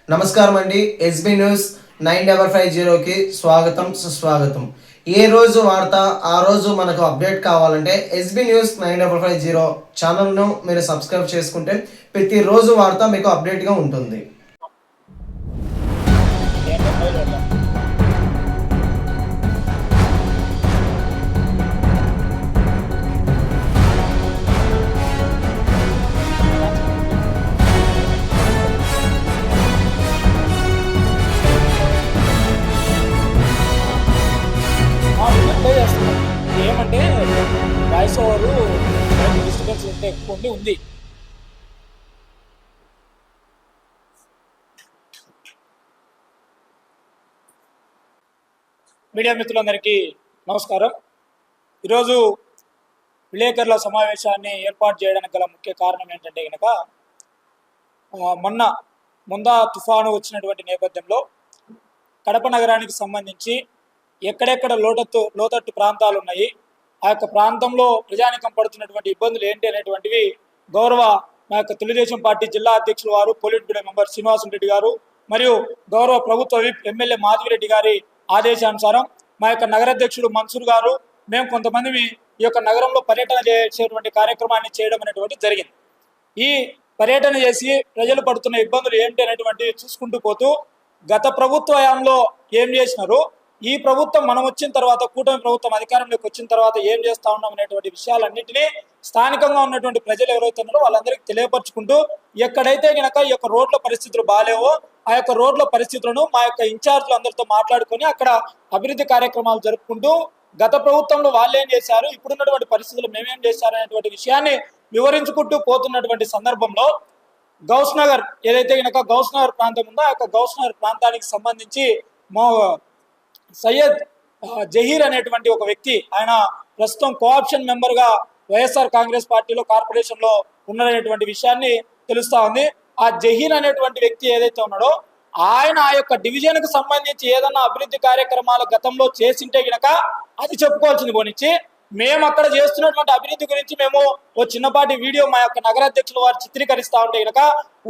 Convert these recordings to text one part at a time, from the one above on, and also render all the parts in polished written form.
నమస్కారం అండి. SB news 9550కి స్వాగతం సుస్వాగతం. ఏ రోజు వార్త ఆ రోజు మనకు అప్డేట్ కావాలంటే ఎస్బీ న్యూస్ 9550 ఛానల్ను మీరు సబ్స్క్రైబ్ చేసుకుంటే ప్రతిరోజు వార్త మీకు అప్డేట్గా ఉంటుంది. ఏమంటే వాయిస్ ఓవర్ డిస్టర్బెన్స్ ఉంటే ఎక్కువ ఉంది. మీడియా మిత్రులందరికీ నమస్కారం. ఈరోజు విలేకరుల సమావేశాన్ని ఏర్పాటు చేయడానికి గల ముఖ్య కారణం ఏంటంటే కనుక మొన్న తుఫాను వచ్చినటువంటి నేపథ్యంలో కడప నగరానికి సంబంధించి ఎక్కడెక్కడ లోతట్టు ప్రాంతాలు ఉన్నాయి, ఆ యొక్క ప్రాంతంలో ప్రజానికం పడుతున్నటువంటి ఇబ్బందులు ఏంటి అనేటువంటివి గౌరవ మా యొక్క తెలుగుదేశం పార్టీ జిల్లా అధ్యక్షులు వారు పొలిట్ బ్యూరో మెంబర్ శ్రీనివాసరెడ్డి గారు మరియు గౌరవ ప్రభుత్వ విప్ ఎమ్మెల్యే మాధవిరెడ్డి గారి ఆదేశానుసారం మా యొక్క నగరాధ్యక్షుడు మన్సూర్ గారు మేము కొంతమంది ఈ యొక్క నగరంలో పర్యటన చేసేటువంటి కార్యక్రమాన్ని చేయడం అనేటువంటి జరిగింది. ఈ పర్యటన చేసి ప్రజలు పడుతున్న ఇబ్బందులు ఏంటి అనేటువంటి చూసుకుంటూ పోతూ గత ప్రభుత్వ హయాంలో ఏం చేసినారు, ఈ ప్రభుత్వం మనం వచ్చిన తర్వాత కూటమి ప్రభుత్వం అధికారంలోకి వచ్చిన తర్వాత ఏం చేస్తా ఉన్నాం అనేటువంటి విషయాలన్నింటినీ స్థానికంగా ఉన్నటువంటి ప్రజలు ఎవరైతే ఉన్నారో వాళ్ళందరికీ తెలియపరుచుకుంటూ ఎక్కడైతే కనుక ఈ యొక్క రోడ్ల పరిస్థితులు బాగాలేవో ఆ యొక్క రోడ్ల పరిస్థితులను మా యొక్క ఇన్ఛార్జ్లు అందరితో మాట్లాడుకొని అక్కడ అభివృద్ధి కార్యక్రమాలు జరుపుకుంటూ గత ప్రభుత్వంలో వాళ్ళు ఏం చేశారు, ఇప్పుడున్నటువంటి పరిస్థితులు మేమేం చేశారు అనేటువంటి విషయాన్ని వివరించుకుంటూ పోతున్నటువంటి సందర్భంలో గౌస్ నగర్ ఏదైతే కనుక గౌస్ నగర్ ప్రాంతం ఉందో ఆ యొక్క గౌస్ నగర్ ప్రాంతానికి సంబంధించి మా సయ్యద్ జహీర్ అనేటువంటి ఒక వ్యక్తి, ఆయన ప్రస్తుతం కోఆప్షన్ మెంబర్గా వైఎస్ఆర్ కాంగ్రెస్ పార్టీలో కార్పొరేషన్లో ఉన్నారనేటువంటి విషయాన్ని తెలుస్తా ఉంది. ఆ జహీర్ అనేటువంటి వ్యక్తి ఏదైతే ఉన్నాడో ఆయన ఆ యొక్క డివిజన్కు సంబంధించి ఏదన్నా అభివృద్ధి కార్యక్రమాలు గతంలో చేసింటే గనక అది చెప్పుకోవాల్సింది పోనిచ్చి మేము అక్కడ చేస్తున్నటువంటి అభివృద్ధి గురించి మేము ఓ చిన్నపాటి వీడియో మా యొక్క నగరాధ్యక్షుల వారు చిత్రీకరిస్తా ఉంటే గనక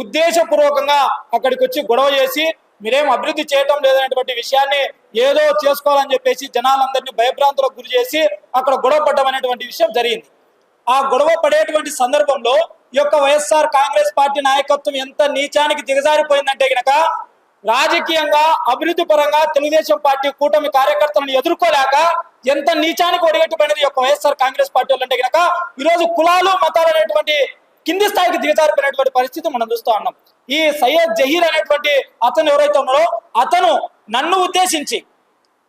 ఉద్దేశపూర్వకంగా అక్కడికి వచ్చి గొడవ చేసి మీరేం అభివృద్ధి చేయటం లేదనేటువంటి విషయాన్ని ఏదో చేసుకోవాలని చెప్పేసి జనాలందరినీ భయభ్రాంతులకు గురి చేసి అక్కడ గొడవ పడ్డం అనేటువంటి విషయం జరిగింది. ఆ గొడవ పడేటువంటి సందర్భంలో ఈ యొక్క వైఎస్ఆర్ కాంగ్రెస్ పార్టీ నాయకత్వం ఎంత నీచానికి దిగజారిపోయిందంటే గనక రాజకీయంగా అభివృద్ధి పరంగా తెలుగుదేశం పార్టీ కూటమి కార్యకర్తలను ఎదుర్కోలేక ఎంత నీచానికి ఒడిగట్టుబడినది ఈ యొక్క వైఎస్ఆర్ కాంగ్రెస్ పార్టీ వాళ్ళు అంటే గనక ఈరోజు కులాలు మతాలు అనేటువంటి కింది స్థాయికి దిగజారిపోయినటువంటి పరిస్థితి మనం చూస్తూ ఉన్నాం. ఈ సయ్యద్ జహీర్ అనేటువంటి అతను ఎవరైతే ఉన్నారో అతను నన్ను ఉద్దేశించి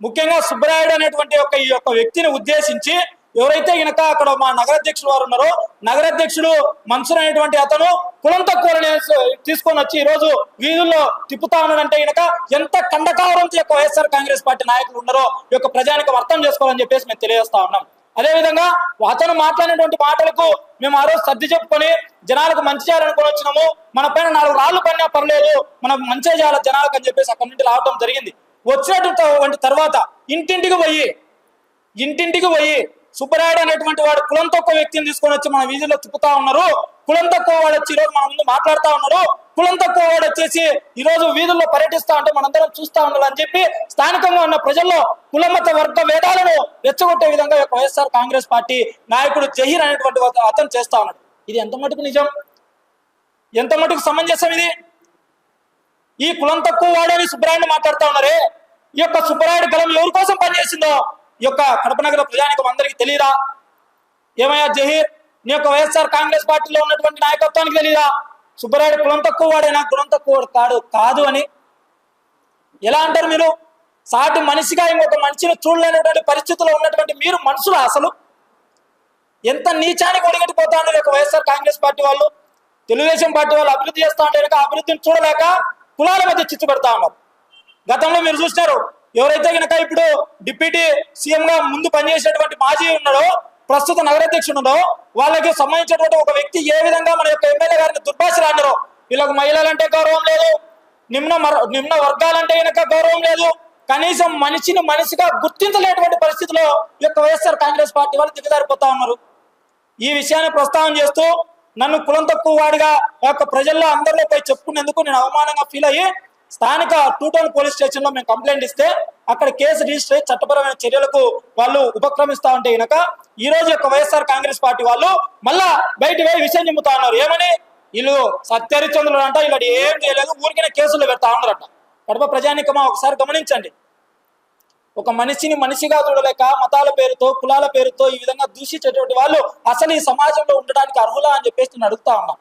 ముఖ్యంగా సుబ్బరాయుడు అనేటువంటి ఈ యొక్క వ్యక్తిని ఉద్దేశించి ఎవరైతే గనక అక్కడ మా నగరాధ్యక్షులు వారు ఉన్నారో నగరాధ్యక్షుడు మన్సూర్ అనేటువంటి అతను కులం తక్కువని తీసుకొని వచ్చి ఈ రోజు వీధుల్లో తిప్పుతా ఉన్నాడంటే గనక ఎంత కండకావరంతో యొక్క వైఎస్ఆర్ కాంగ్రెస్ పార్టీ నాయకులు ఉన్నారో ఈ యొక్క ప్రజానికి అర్థం చేసుకోవాలని చెప్పేసి మేము తెలియజేస్తా ఉన్నాం. అదేవిధంగా అతను మాట్లాడినటువంటి మాటలకు మేము ఆ రోజు సర్ది చెప్పుకొని జనాలకు మంచి చేయాలనుకుని వచ్చినాము, మన పైన 4 రాళ్ళు పడినా పర్లేదు మనం మంచిగా చేయాలి జనాలకు అని చెప్పేసి అక్కడి నుండి రావడం జరిగింది. వచ్చినటువంటి తర్వాత ఇంటింటికి పోయి సుబ్బరాయుడు అనేటువంటి వాడు కులం తక్కువ వ్యక్తిని తీసుకొని వచ్చి మన వీధిలో తిప్పుతా ఉన్నారు, కులం తక్కువ వాడు వచ్చి ఈరోజు మన ముందు మాట్లాడుతూ ఉన్నారు, కులం తక్కువ వాడు వచ్చేసి ఈరోజు వీధుల్లో పర్యటిస్తా ఉంటే మనందరం చూస్తా ఉండాలని చెప్పి స్థానికంగా ఉన్న ప్రజల్లో కులమత వర్గ భేదాలను రెచ్చగొట్టే విధంగా వైఎస్ఆర్ కాంగ్రెస్ పార్టీ నాయకుడు జహీర్ అనేటువంటి అతను చేస్తా ఉన్నాడు. ఇది ఎంత మటుకు నిజం, ఎంత మటుకు సమంజసం? ఇది ఈ కులం తక్కువ వాడని సుబ్బరాయుడిని మాట్లాడుతూ ఉన్నారే, ఈ యొక్క సుబ్బరాయుడు గలం ఎవరి కోసం పనిచేసిందో ఈ యొక్క కడప నగర ప్రజానికం అందరికీ తెలియదా? ఏమయ్యా జహీర్, నీ యొక్క వైఎస్ఆర్ కాంగ్రెస్ పార్టీలో ఉన్నటువంటి నాయకత్వానికి తెలియదా సుబ్బరాయుడు కులం తక్కువ వాడైనా గుణం తక్కువ కాదు అని? ఎలా అంటారు మీరు? సాటి మనిషిగా ఇంకొక మనిషిని చూడలేనటువంటి పరిస్థితుల్లో ఉన్నటువంటి మీరు మనుషులు అసలు ఎంత నీచానికి ఒడిగట్టిపోతా ఉన్నారు యొక్క వైఎస్ఆర్ కాంగ్రెస్ పార్టీ వాళ్ళు. తెలుగుదేశం పార్టీ వాళ్ళు అభివృద్ధి చేస్తా ఉంటే కనుక అభివృద్ధిని చూడలేక కులాల మధ్య చిచ్చు పెడతా ఉన్నారు. గతంలో మీరు చూసినారు, ఎవరైతే కనుక ఇప్పుడు డిప్యూటీ సీఎం గా ముందు పనిచేసేటువంటి మాజీ ఉన్నాడో ప్రస్తుత నగరాధ్యక్షుడు ఉన్నాడో వాళ్ళకి సంబంధించినటువంటి ఒక వ్యక్తి ఏ విధంగా మన యొక్క ఎమ్మెల్యే గారిని దుర్భాషలు అన్నారో, వీళ్ళకు మహిళలంటే గౌరవం లేదు, నిమ్న వర్గాలంటే కనుక గౌరవం లేదు, కనీసం మనిషిగా గుర్తించలేటువంటి పరిస్థితిలో ఈ యొక్క వైఎస్ఆర్ కాంగ్రెస్ పార్టీ వాళ్ళు దిగజారిపోతా ఉన్నారు. ఈ విషయాన్ని ప్రస్తావన చేస్తూ నన్ను కులం తక్కువ వాడిగా యొక్క ప్రజల్లో అందరిలో పోయి చెప్పుకునేందుకు నేను అవమానంగా ఫీల్ అయ్యి స్థానిక టూటౌన్ పోలీస్ స్టేషన్ లో మేము కంప్లైంట్ ఇస్తే అక్కడ కేసు రిజిస్టర్ అయ్యి చట్టపరమైన చర్యలకు వాళ్ళు ఉపక్రమిస్తా ఉంటే గనక ఈ రోజు యొక్క వైఎస్ఆర్ కాంగ్రెస్ పార్టీ వాళ్ళు మళ్ళా బయట పోయి విషయం చెబుతా ఉన్నారు. ఏమని? వీళ్ళు సత్యరిచంద్రులు అంట, ఇలా ఏం చేయలేదు, ఊరికనే కేసులు పెడతా ఉన్నారట. కడప ప్రజానికమా ఒకసారి గమనించండి. ఒక మనిషిని మనిషిగా చూడలేక మతాల పేరుతో కులాల పేరుతో ఈ విధంగా దూషించేటువంటి వాళ్ళు అసలు ఈ సమాజంలో ఉండడానికి అర్హులా అని చెప్పేసి నేను అడుగుతా ఉన్నా.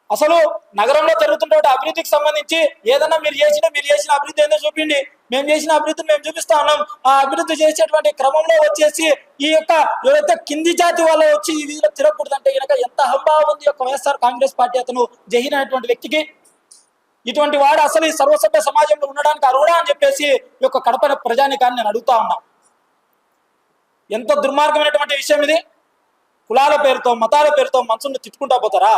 అసలు నగరంలో జరుగుతున్నటువంటి అభివృద్ధికి సంబంధించి ఏదన్నా మీరు చేసిన అభివృద్ధి ఏందో చూపిండి, మేము చేసిన అభివృద్ధిని మేము చూపిస్తా ఉన్నాం. ఆ అభివృద్ధి చేసేటువంటి క్రమంలో వచ్చేసి ఈ యొక్క ఎవరైతే కింది జాతి వాళ్ళు వచ్చి ఈ వీధిలో తిరగకూడదంటే కనుక ఎంత హంభావం ఉంది యొక్క వైఎస్ఆర్ కాంగ్రెస్ పార్టీ అతను జహీర్ అనేటువంటి వ్యక్తికి. ఇటువంటి వాడు అసలు ఈ సర్వసభ్య సమాజంలో ఉండడానికి అర్హుడా అని చెప్పేసి ఈ యొక్క కడప ప్రజానికాన్ని నేను అడుగుతా ఉన్నా. ఎంత దుర్మార్గమైనటువంటి విషయం ఇది. కులాల పేరుతో మతాల పేరుతో మనుషుల్ని తిట్టుకుంటా పోతారా?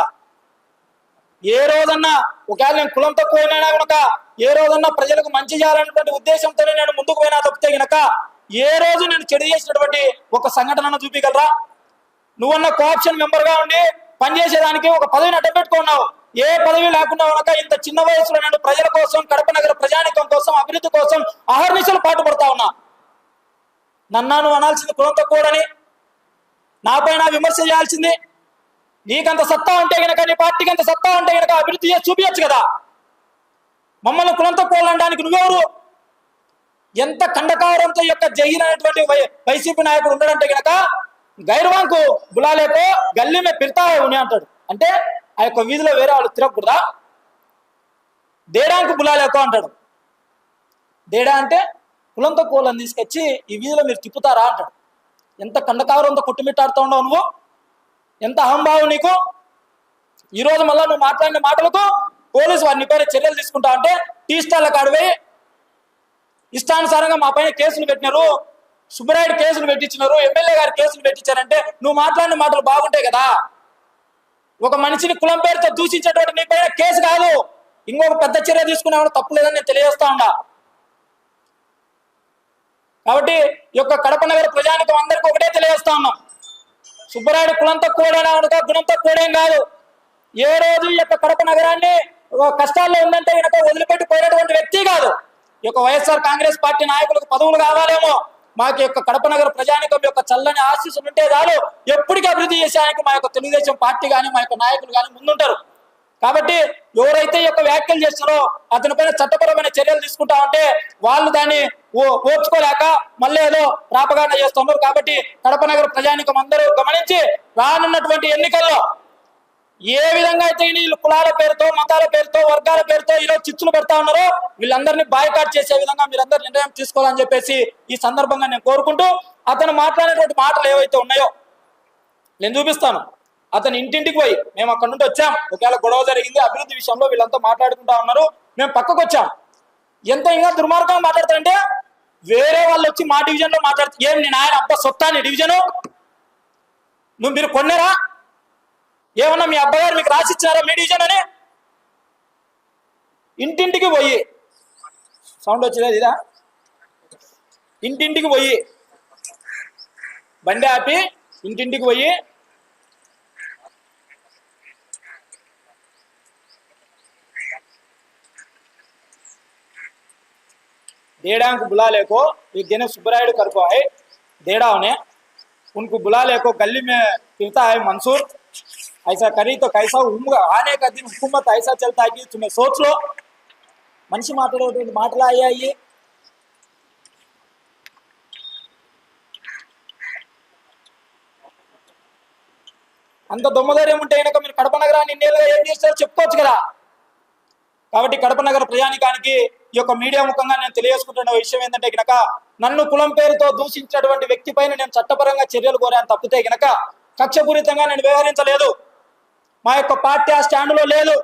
ఏ రోజన్నా ఒకవేళ నేను కులం తక్కువైనా కనుక ఏ రోజన్నా ప్రజలకు మంచి చేయాలనేటువంటి ఉద్దేశంతోనే నేను ముందుకు పోయినా తప్పితే గనక ఏ రోజు నేను చెడు చేసినటువంటి ఒక సంఘటనను చూపించగలరా? నువ్వన్న కోఆప్షన్ మెంబర్ గా ఉండి పనిచేసేదానికి ఒక పదవిని అడ్డపెట్టుకున్నావు. ఏ పదవి లేకుండా కనుక ఇంత చిన్న వయసులో నేను ప్రజల కోసం, కడప నగర ప్రజానికం కోసం, అభివృద్ధి కోసం అహర్నిశలు పాటుపడతా ఉన్నా. నన్ను నువ్వు అనాల్సింది కులం తక్కువడని, నాపైన విమర్శ చేయాల్సింది. నీకంత సత్తా ఉంటే గనక, నీ పార్టీకి అంత సత్తా ఉంటే గనక అభివృద్ధి చేసి చూపించచ్చు కదా. మమ్మల్ని కులం తక్కువ అనడానికి నువ్వెవరు? ఎంత ఖండకారంతో యొక్క జహీర్ అనేటువంటి వైసీపీ నాయకుడు ఉన్నాడంటే గనక గైర్వాంకు బులాలేకో గల్లీ మే పిర్తా ఉని అంటాడు. అంటే ఆ యొక్క వీధిలో వేరే వాళ్ళు తిరగకూడదా? దేడానికి బులాలేకో అంటాడు. దేడా అంటే కులంతో కోళ్ళని తీసుకొచ్చి ఈ వీధిలో మీరు తిప్పుతారా అంటాడు. ఎంత ఖండకారంతో కొట్టుమిట్టాడుతూ ఉండవు నువ్వు, ఎంత అహంభావం నీకు. ఈరోజు మళ్ళా నువ్వు మాట్లాడిన మాటలకు పోలీసు వారిని పైన చర్యలు తీసుకుంటా అంటే టీ స్టాల్ల కాడిపోయి ఇష్టానుసారంగా మా పైన కేసులు పెట్టినారు, సుబ్బరాయుడు కేసులు పెట్టించినారు, ఎమ్మెల్యే గారు కేసులు పెట్టించారంటే నువ్వు మాట్లాడిన మాటలు బాగుంటాయి కదా. ఒక మనిషిని కులం పేరుతో దూషించేటువంటి నీ పైన కేసు కాదు, ఇంకొక పెద్ద చర్య తీసుకునేవాడు తప్పు లేదని నేను తెలియజేస్తా ఉన్నా. కాబట్టి ఈ యొక్క కడప నగర ప్రజానికం అందరికీ ఒకటే తెలియజేస్తా ఉన్నాం. సుబ్బరాయుడు కులంతో కూడైనా కనుక గుణంతో కూడేం కాదు. ఏ రోజు ఈ యొక్క కడప నగరాన్ని కష్టాల్లో ఉందంటే కనుక వదిలిపెట్టి పోయినటువంటి వ్యక్తి కాదు. ఈ యొక్క వైఎస్ఆర్ కాంగ్రెస్ పార్టీ నాయకులకు పదవులు కావాలేమో, మాకు యొక్క కడప నగర ప్రజానికం యొక్క చల్లని ఆశీస్సులు ఉంటే చాలు ఎప్పటికీ అభివృద్ధి చేసేందుకు మా యొక్క తెలుగుదేశం పార్టీ కానీ మా యొక్క నాయకులు కానీ ముందుంటారు. కాబట్టి ఎవరైతే ఈ యొక్క వ్యాఖ్యలు చేస్తారో అతని పైన చట్టపరమైన చర్యలు తీసుకుంటా ఉంటే వాళ్ళు దాన్ని ఓర్చుకోలేక మళ్ళీ ఏదో ప్రాపగాండ చేస్తున్నారు. కాబట్టి కడప నగర ప్రజానికం అందరూ గమనించి రానున్నటువంటి ఎన్నికల్లో ఏ విధంగా అయితే వీళ్ళు కులాల పేరుతో, మతాల పేరుతో, వర్గాల పేరుతో ఈరోజు చిచ్చులు పెడతా ఉన్నారో వీళ్ళందరినీ బాయ్కాట్ చేసే విధంగా మీరందరూ నిర్ణయం తీసుకోవాలని చెప్పేసి ఈ సందర్భంగా నేను కోరుకుంటూ, అతను మాట్లాడేటువంటి మాటలు ఏవైతే ఉన్నాయో నేను చూపిస్తాను. అతను ఇంటింటికి పోయి మేము అక్కడ నుండి వచ్చాం, ఒకవేళ గొడవ జరిగింది అభివృద్ధి విషయంలో వీళ్ళంతా మాట్లాడుకుంటా ఉన్నారు, మేము పక్కకు వచ్చాం. ఎంత ఇంకా దుర్మార్గంగా మాట్లాడతారంటే వేరే వాళ్ళు వచ్చి మా డివిజన్ లో మాట్లాడుతూ ఏం నేను ఆయన అబ్బా సొత్తా నీ డివిజను నువ్వు మీరు కొన్నారా, ఏమన్నా మీ అబ్బగారు మీకు రాసిచ్చారా మీ డివిజన్ అని. ఇంటింటికి పోయి సౌండ్ వచ్చిందా ఇదా, ఇంటింటికి పోయి బండి ఆపి ఇంటింటికి పోయి डेढ़ा को बुला लेको एक दिन सुब्रायुड करको है डेढ़ा ने उनको बुला लेको गली में फिरता है मंसूर ऐसा करी तो कैसा आने का दिन हुकूमत ऐसा चलता है कि तुम्हें सोच लो मनिषि माटला अय्यायी అంత దొమ్మధైర్యం ఉంటే కనుక మీరు కడప నగరాన్ని ఇన్నేళ్ళుగా ఏం చేస్తారో చెప్పుకోవచ్చు కదా. కాబట్టి కడప నగర ప్రజానికానికి ఈ యొక్క మీడియా ముఖంగా నేను తెలియజేసుకుంటున్న విషయం ఏంటంటే గనక నన్ను కులం పేరుతో దూషించినటువంటి వ్యక్తి పైన నేను చట్టపరంగా చర్యలు కోరాను తప్పితే గనక కక్షపూరితంగా నేను వ్యవహరించలేదు. మా యొక్క పార్టీ ఆ స్టాండ్లో లేదు.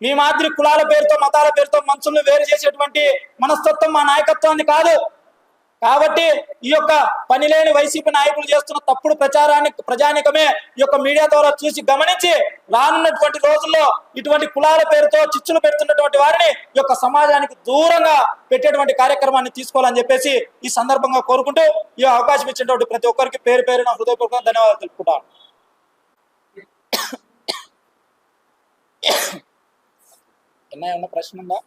మీ మాదిరి కులాల పేరుతో మతాల పేరుతో మనుషుల్ని వేరు చేసేటువంటి మనస్తత్వం మా నాయకత్వాన్ని కాదు. కాబట్టి ఈ యొక్క పనిలేని వైసీపీ నాయకులు చేస్తున్న తప్పుడు ప్రచారాన్ని ప్రజానికమే ఈ యొక్క మీడియా ద్వారా చూసి గమనించి రానున్నటువంటి రోజుల్లో ఇటువంటి కులాల పేరుతో చిచ్చులు పెడుతున్నటువంటి వారిని ఈ యొక్క సమాజానికి దూరంగా పెట్టేటువంటి కార్యక్రమాన్ని తీసుకోవాలని చెప్పేసి ఈ సందర్భంగా కోరుకుంటూ ఈ అవకాశం ఇచ్చినటువంటి ప్రతి ఒక్కరికి పేరు పేరున హృదయపూర్వకంగా ధన్యవాదాలు తెలుపుకుంటాను. ఏమన్నా ప్రశ్న ఉందా?